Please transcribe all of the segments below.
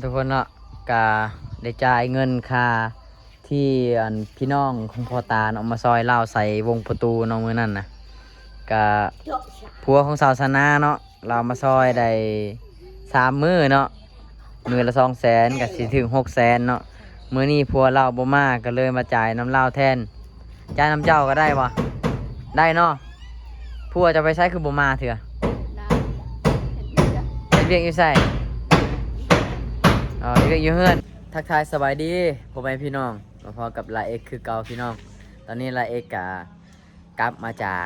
ทุกคนเนาะกาได้จ่ายเงินค่าที่พี่น้องของพ่อตาเนาะมาซอยเล่าใส่วงประตูน้องมือนั่นนะกาผัวของสาวสนาเนาะเรามาซอยได้3 มื้อเนาะมื้อละ200,000ก็สิถึง600,000เนาะมื้อนี้ผัวเราบ่มาก็เลยมาจ่ายน้ำเล่าแทนจ่ายน้ำเจ้าก็ได้บ่ได้เนาะผัวจะไปใช้คือบ่มาเถื่อเฮ็ดเวียกอยู่ไสเฮ็ดเวียกอยู่เฮือนทักทายสบายดีพ่อแม่พี่น้องมาพอกับลาเอกคือเก่าพี่น้องตอนนี้ลาเอกกลับมาจาก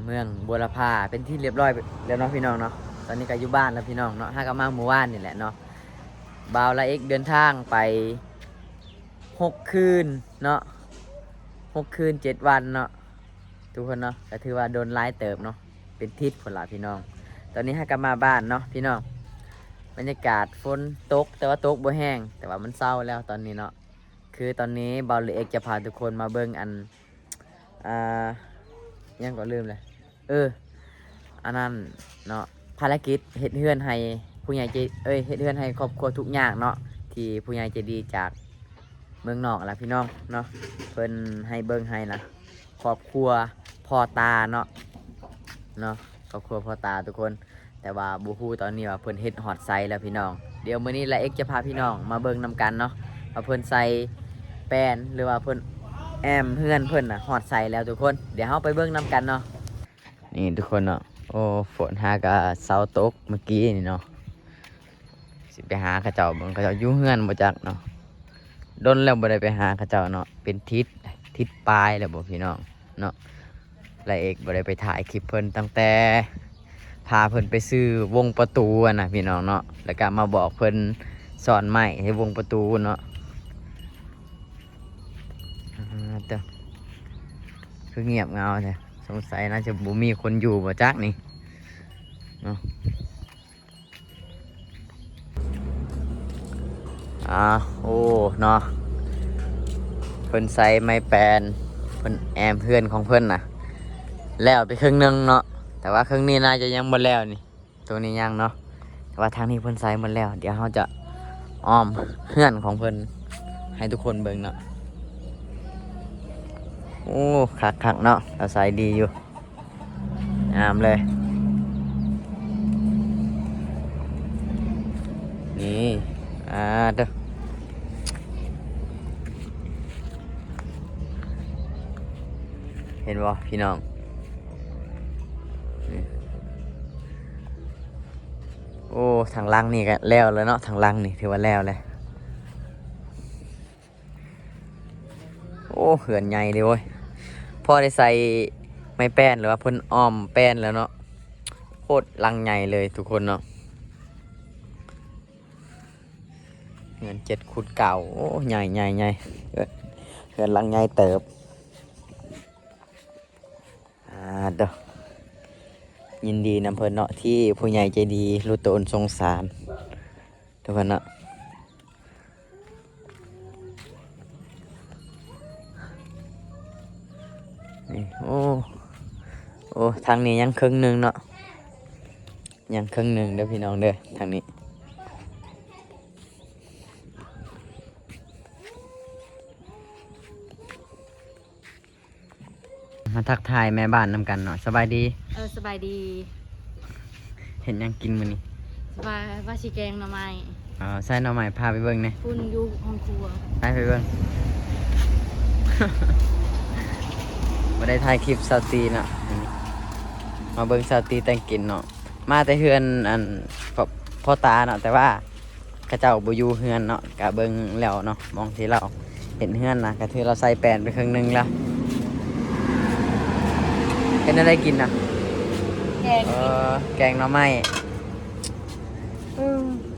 เมืองบัวลพาเป็นที่เรียบร้อยแล้วเนาะพี่น้องเนาะตอนนี้ก็อยู่บ้านแล้วพี่น้องเนาะห้ากับมาหมู่บ้านนี่แหละเนาะบ่าวลาเอกเดินทางไป6 คืนเนาะ6 คืน 7 วันเนาะทุกคนเนาะก็ถือว่าโดนไล่เติบเนาะเป็นทิศคนละพี่น้องตอนนี้ห้ากับมาบ้านเนาะพี่น้องบรรยากาศฝนตกแต่ว่าตกบ่แห้งแต่ว่ามันเศร้าแล้วตอนนี้เนาะคือตอนนี้บ่าวลาเอกจะพาทุกคนมาเบิ่งยังก็ลืมเลยอันนั้นเนาะภารกิจเฮ็ดเฮือนให้ผู้ใหญ่ใจเฮ็ดเฮือนให้ครอบครัวทุกอย่างเนาะที่ผู้ใหญ่ใจดีจากเมืองนอกล่ะพี่น้องเนาะเพิ่นให้เบิ่งให้นะครอบครัวพ่อตาเนาะครอบครัวพ่อตาทุกคนแต่ว่าบ่ฮู้ตอนนี้ว่าเพิ่นเฮ็ดฮอดไซแล้วพี่น้องเดี๋ยวมื้อนี้ละเอ็กจะพาพี่น้องมาเบิ่งนำกันเนาะว่าเพิ่นใส่แป้นหรือว่าเพิ่นแอมเฮือนเพิ่นน่ะฮอดใส่แล้วทุกคนเดี๋ยวเฮาไปเบิ่งนำกันเนาะนี่ทุกคนเนาะโอ้ฝนหากะเสาตกเมื่อกี้นี่เนาะสิไปหาเขาเจ้าเบิ่งเขาเจ้าอยู่เฮือนบ่จักเนาะดนแล้วบ่ได้ไปหาเขาเจ้าเนาะเป็นทิศปลายแล้วบ่พี่น้องเนาะและเอกบ่ได้ไปถ่ายคลิปเพิ่นตั้งแต่พาเพิ่นไปซื้อวงประตูน่ะพี่น้องเนาะแล้วก็มาบอกเพิ่นสอนใหม่ให้วงประตูเนาะเด้อคือเงียบเงาแท้สงสัยน่าจะบ่มีคนอยู่บ่จักนี่เนาะโอ้เนาะเพิ่นใส่ไม้แปลนเพิ่นแอมเพื่อนของเพิ่นน่ะแล้วไปครึ่งนึงเนาะแต่ว่าครึ่งนี้น่าจะยังบ่แล้วนี่ตัวนี้ยังเนาะแต่ว่าทางนี้เพิ่นใส่หมดแล้วเดี๋ยวเราจะอ้อมเพื่อนของเพิ่นให้ทุกคนเบิ่งเนาะโอ้คักเนาะเราใส่ดีอยู่งามเลยนี่เด้อเห็นบ่พี่น้องโอ้ทางล่างนี่ก็แล้วเนาะทางล่างนี่ถือว่าแล้วเลยโอ้เหือนใหญ่เลยเว้ยพ่อได้ใส่ไม้แป้นหรือว่าเพิ่นอ้อมแป้นแล้วเนาะโคตรลังใหญ่เลยทุกคนเนาะเหือน7x9โอ้ใหญ่เหือนลังใหญ่เติบเด้อยินดีนำเพิ่นเนาะที่ผู้ใหญ่ใจดีรู้ตนสงสารทุกคนเนาะนี่โอ้ทางนี้ยังครึ่งหนึ่งเนาะยังครึ่งหนึ่งเด้อพี่น้องเด้อทางนี้มาทักทายแม่บ้านนำกันเนาะสบายดีสบายดีเห็นยังกินมื้อนี้ว่าสิแกงหน่อไม้ใส่หน่อไม้พาไปเบิ่งแหน่พุ่นอยู่ห้องครัวไปเบิ่ง บ่ได้ถ่ายคลิปซาวตีเนาะมาเบิ่งซาวตีแต่งกินเนาะมาแต่เฮือนพ่อตาเนาะแต่ว่าเขาเจ้าบ่อยู่เฮือนเนาะก็เบิ่งแล้วเนาะมองที่เราเห็นเฮือนนะก็ถือเราใส่แป้นไปครึ่งนึงแล้วเป็นอะไรกินนะแกงหน่อไม้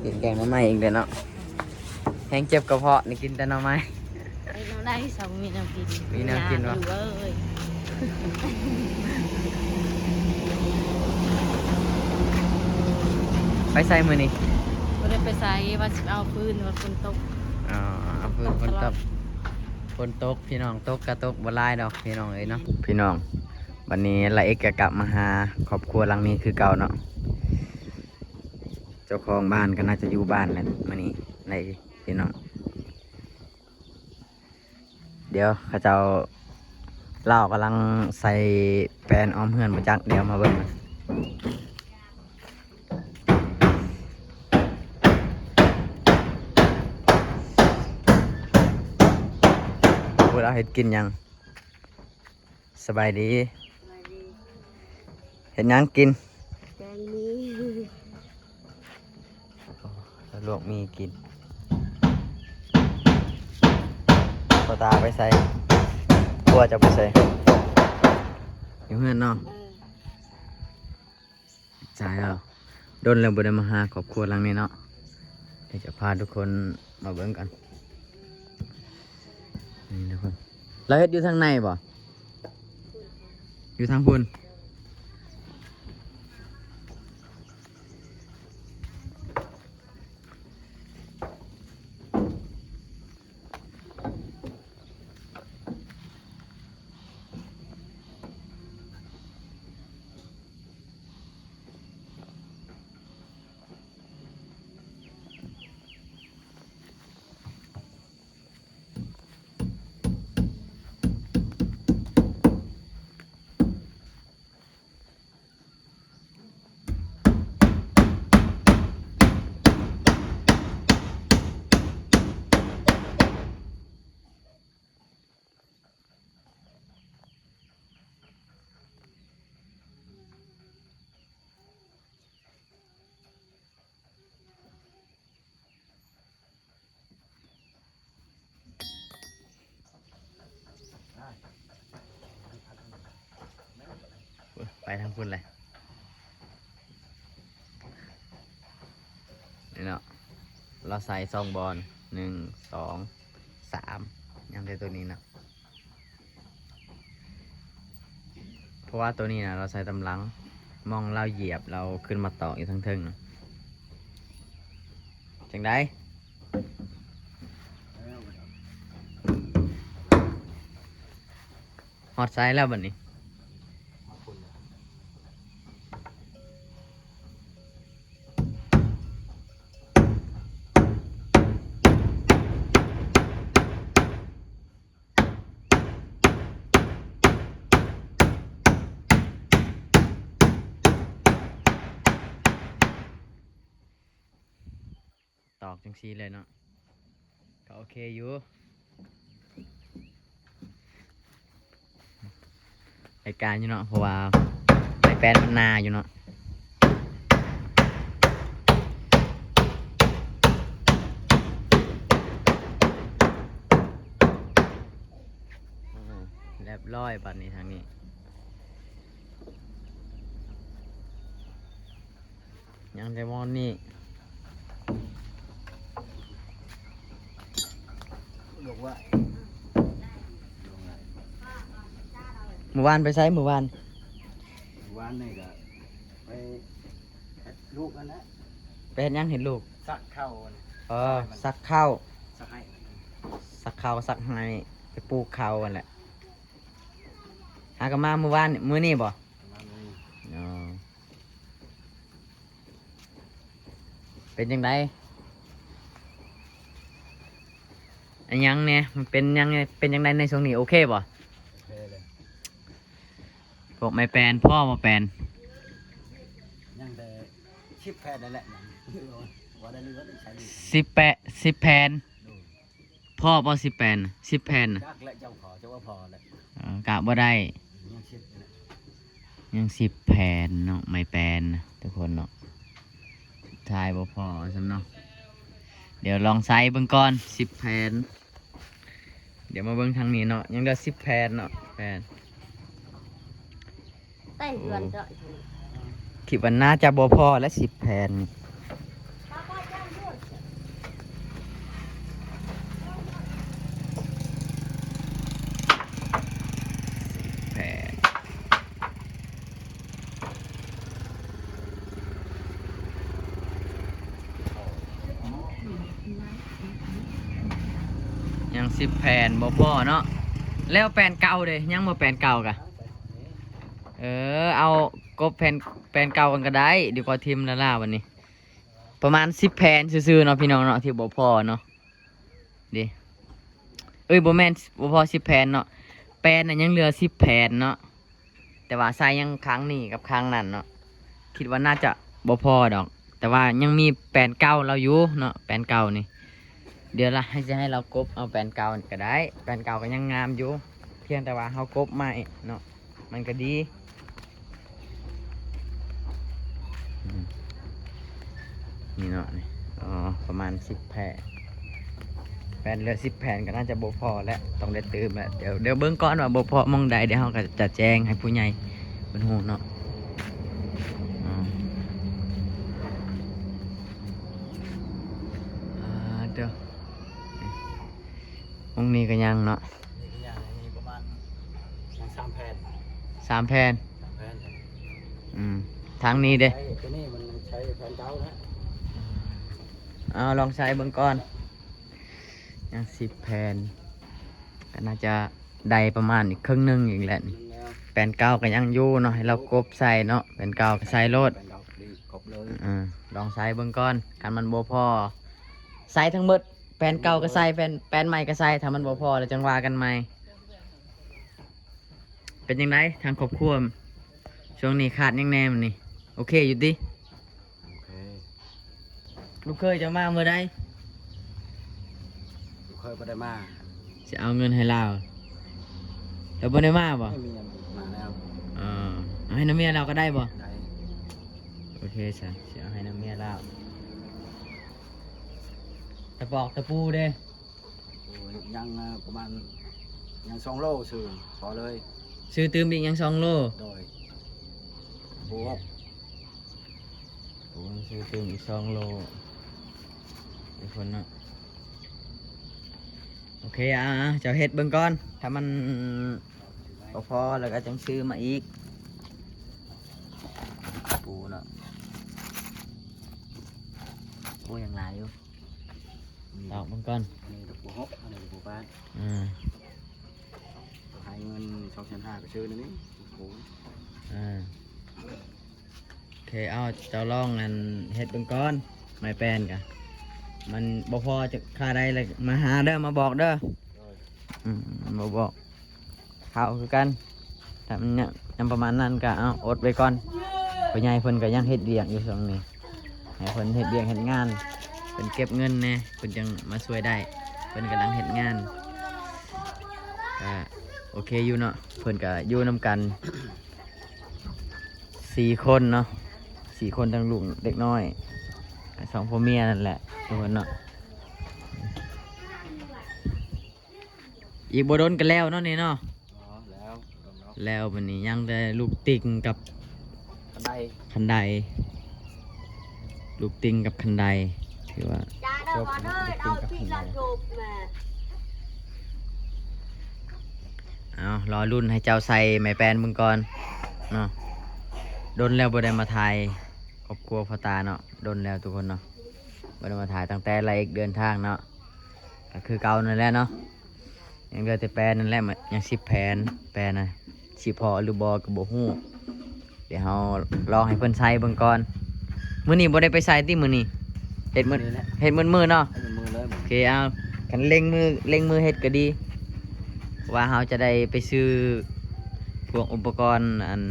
กินแกงหน่อไม้อีกเด้อเนาะแห้งเจ็บกระเพาะนี่กินแต่หน่อไม้น้ำได้สองมีน้ำกินมีน้ำกินวะไปใส่มือนี่ก็ได้ไปใส่ว่าจะเอาพื้นว่าฝนตกเอาพื้นฝนตกพี่น้องตกกระตกบ่ลายดอกพี่น้องเอ้ยเนาะพี่น้องวันนี้ละเอกกลับมาหาครอบครัวหลังนี้คือเก่าเนาะเจ้าของบ้านก็น่าจะอยู่บ้านแหละมื้อนี้ ในพี่น้องเดี๋ยวเขาเจ้าเล่ากำลังใส่แปลนอ้อมเฮือนมาจักเดี๋ยวมาเบิ่งกันพูดเอาเห็ดกินยังสบายดีเห็ดหยังกิน แกงนี้ แล้วลวกมีกินพอตาไปใส่กลัวจะไปใส่อยู่เฮือนเนาะจ่ายแล้วโดนแล้วบ่ได้มาหาครอบครัวหลังนี้เนาะเดี๋ยวจะพาทุกคนมาเบิ่งกันนี่ทุกคนเราเฮ็ดอยู่ทางในบ่อยู่ทางพุ่นไปทางพุ่นเลยนี่เนาะเราใส่ซองบอล1 2 3ยังได้ตัวนี้นะเพราะว่าตัวนี้นะเราใส่ตำลังมองเราเหยียบเราขึ้นมาต่ออยู่ทั้งเทิงจังได้ฮอตไซส์แล้วบัดนี้ตอกจังซีเลยเนาะก็โอเคอยู่รายการอยู่เนาะเพราะว่าไอแปนมันนาอยู่เนาะเรียบร้อยบัดนี้ทางนี้ยังไดมอนนี่เมื่อวานไปใช้เมื่อวาน วันนี้ก็ไปลูกกันแล้ว ไปเห็นยังเห็นลูก สักเข้า ซักข้าว สักให้ ซักข้าวซักให้ไปปลูกข้าวกันแหละหากันมาเมื่อวานมื้อนี้บ่ มาเลย อ๋อเป็นยังไงอันยังเนี่ยมันเป็นยังไงเป็นยังไงในช่วงนี้โอเคบ่ เพเลย พวกไม่แปลนพ่อมาแปลน ยังแต่ชิปแพทย์นั่นแหละว่าได้เรือได้ใช้อยู่ 10 แผ่นพ่อบ่10 แผ่น10 แผ่นน่ะ จักและเจ้าขอเจ้าว่าพอแล้ว กะบ่ได้ ยังชิปนี่แหละ ยัง10 แผ่นเนาะไม่แปลนนะทุกคนเนาะทายบ่พอสำเนาะเดี๋ยวลองใส่เบิ่งก่อน10 แผ่นเดี๋ยวมาเบิ่งทางนี้เนาะยังเหลือ10 แผ่นเนาะแผ่น ใต้เดือนก็ คิดว่าน่าจะบ่พอและ10 แผ่นแผ่นยัง10 แผ่นบ่พอเนาะแล้วแผ่นเก่าเด้ยังบ่แผ่นเก่ากะเอากบแผ่นเก่ากันก็ได้ดีกว่าทิมละล่าวันนี้ ประมาณ10แผ่นซื่อๆเนาะพี่น้องเนาะที่บ่พอเนาะดิเอ้ยบ่แม่นบ่พอ10แผ่นเนาะแป้นน่ะยังเหลือ10แผ่นเนาะแต่ว่าใส่ยังครั้งนี้กับครั้งนั้นเนาะคิดว่าน่าจะบ่พอดอก แต่ว่ายังมีแป้นเก่าเราอยู่เนาะแป้นเก่านี่เดี๋ยวละให้เรากบเอาแป้นเก่าก็ได้แป้นเก่าก็ยังงามอยู่เพียงแต่ว่าเฮากบใหม่เนาะมันก็ดีนี่เนาะนี่อ๋อประมาณ10แผ่นแผ่นเหลือ10แผ่นก็น่าจะบ่พอแล้วต้องได้เติมแล้วเดี๋ยวเบิ่งก่อนว่าบ่พอมองใดเดี๋ยวเฮาก็จะแจ้งให้ผู้ใหญ่เพิ่นฮู้เนาะอ๋อเดี๋ยวมองนี้ก็ยังเนาะ นี่ก็อย่างนี้ประมาณยัง3แผ่น 3แผ่น 3แผ่น ทางนี้เด้ ใช้ตัวนี้มันใช้แผ่นเก่านะ เอาลองใช้เบิ่งก่อนยัง10แผ่นก็น่าจะได้ประมาณอีกครึ่งหนึงอีกแหละนี่ มันแล้ว แผ่นเก่าก็ยังอยู่เนาะให้เรากบใส่เนาะแผ่นเก่าก็ใส่โลด แผ่นเก่าดีครบเลย ลองใส่เบิ่งก่อนกันมันบ่พอใส่ทั้งหมดแผ่นเก่าก็ใส่แผ่นใหม่ก็ใส่ถ้ามันบ่พอแล้วจังว่ากันใหม่เป็นยังไงทางครอบครัวช่วงนี้ขาดยังแน่มันนี่โอเคอยู่ดิ โอเค ลูกเคยจะมาเมื่อใด ลูกเคยบ่ได้มา จะเอาเงินให้เราแล้วบ่ได้มาบ่ ไม่มีอันมาแล้ว เอาให้น้ำเมียเราก็ได้บ่ ได้ โอเคจ้ะจะเอาให้น้ำเมียเราตะปอกตะปูเด้ โอ้ยยังประมาณยัง2โลซื่อพอเลย ซื้อตื้มอีกยัง2 โล โดยบวก โอ้ซื้อตื้มอีก2 โลทุกคนเนาะโอเคเจ้าเฮ็ดเบิ่งก่อนถ้ามันพอแล้วก็จังซื้อมาอีกปูเนาะโอ้ยังหลายอยู่ดอกเบิ่งก่อน อันนี้ตะปูฮกอันนี้ตะปูบ้าน ให้เงิน2,500ก็ซื้อนั่นนี่โอ้โห โอเคเอาเจ้าลองอันเฮ็ดเบิ่งก่อนไม่แปลนกะมันบ่พอจะค่าใดเลยมาหาเด้อมาบอกเด้อมาบอกข่าวคือกันแต่มันเนี่ยยังประมาณนั้นก็เอาอดไว้ก่อนพ่อใหญ่เพิ่นก็ยังเฮ็ดเวียกอยู่ตรงนี้ให้เพิ่นเฮ็ดเวียกเฮ็ดงานเพิ่นเก็บเงินแน่เพิ่นจังมาช่วยได้เพิ่นกำลังเฮ็ดงานก็โอเคอยู่เนาะเพิ่นก็อยู่นํกัน4 คนเนาะ4 คนทั้งลูกเด็กน้อย2 พ่อเมียนั่นแหละทุกคนเนาะอีกบ่โดนกันแล้วเนาะนี่เนาะ อ๋อแล้วเนาะ แล้ววันนี้ยังได้ลูกติงกับ กันได้ คันไดลูกติงกับคันไดถือว่า cha đâu có nơi đâu chị là chụp mà เอารอรุ่นให้เจ้าใส่ไม้แปลนมึงก่อนเนาะโดนแล้วบ่ได้มาถ่ายครอบครัวพ่อตาเนาะโดนแล้วทุกคนเนาะบ่ได้มาถ่ายตั้งแต่ไรเดินทางเนาะก็คือเก่านั่นแหละเนาะยังเหลือแต่แปลนนั่นแหละมันยัง10 แผ่นแปลนนะสิพอหรือบ่ก็บ่ฮู้เดี๋ยวเฮาลองให้เพิ่นใส่เบิ่งก่อนมื้อนี้บ่ได้ไปใส่ติมื้อนี้เฮ็ดมื้อ นี่แหละ เฮ็ดมื้อเนาะ ให้มือเลย โอเคเอากันเล็งมือเฮ็ดก็ดีว่าเราจะได้ไปซื้อพวกอุปกรณ์อัน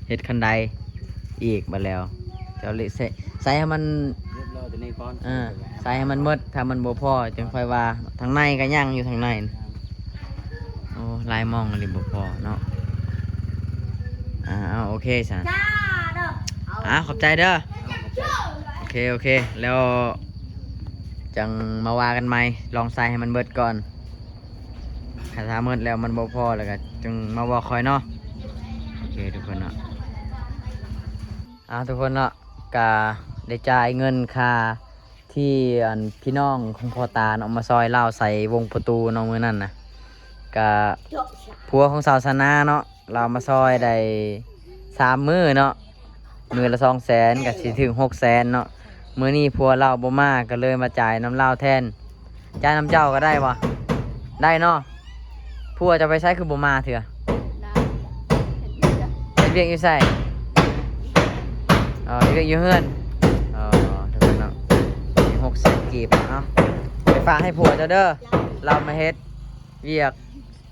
เฮ็ดคันไดอีกมาแล้วจะเอาใส่ให้มัน เรียบร้อยตัวนี้ก่อน ใส่ให้มันหมดถ้ามันบ่พอจึงค่อยว่าทางในก็ยังอยู่ทางในโอ้ลายมองอันนี้บ่พอเนาะเอาโอเคซะ cha đâu ขอบใจเด้อโอเคแล้วจังมาว่ากันใหม่ลองใส่ให้มันเบิดก่อนถ้าเบิดแล้วมันบ่พอแล้วก็จึงมาบอกคอยเนาะโอเคทุกคนเนาะทุกคนเนาะก็ได้จ่ายเงินค่าที่อันพี่น้องของพ่อตาเนาะมาซอยเล่าใส่วงประตูเนาะมื้อนั้นน่ะก็ผัวของสาวสนาเนาะเรามาซอยได้3 มื้อเนาะมื้อละ200,000ก็สิถึง600,000เนาะมื้อนี้ผัวเราบ่มาก็เลยมาจ่ายน้ำเหล้าแทนจ่ายน้ำเจ้าก็ได้บ่ได้เนาะผัวจะไปใช้คือบ่มาเถื่อ Đây. เฮ็ดเวียกอยู่ไสเฮ็ดเวียกอยู่เฮือนทุกคนเนาะ กีบเนาะไปฝากให้ผัวเจ้าเด้อเรามาเฮ็ดเวียก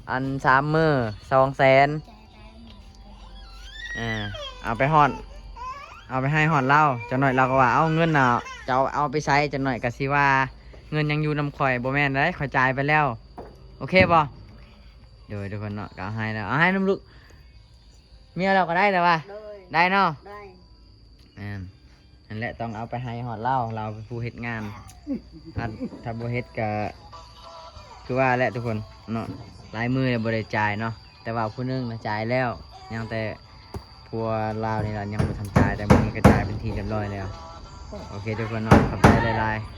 อัน3 มื้อ200,000เอาไปห่อนเอาไปให้ห่อนเล่าจังหน่อยเราก็ว่าเอาเงินน่ะจะเอาไปใช้จังหน่อยก็สิว่าเงินยังอยู่นำข่อยบ่แม่นได้ข่อยจ่ายไปแล้วโอเคบ่เดี๋ยวทุกคนเนาะก็เอาให้แล้วเอาให้น้ำลูกเมียเราก็ได้แต่ว่า โดย ได้เนาะ ได้ นั่นแหละต้องเอาไปให้หอดเหล่าเราเป็นผู้เฮ็ดงานถ้าบ่เฮ็ดก็คือว่าแหละทุกคนเนาะลายมือเนี่ยบ่ได้จ่ายเนาะแต่ว่าผู้หนึงน่ะจ่ายแล้วยังแต่พัวลาวนี่ล่ะยังบ่ทันจ่ายแต่มื้อนี้ก็จ่ายเป็นที่เรียบร้อยแล้วโอเคทุกคนเนาะขอบใจหลายๆ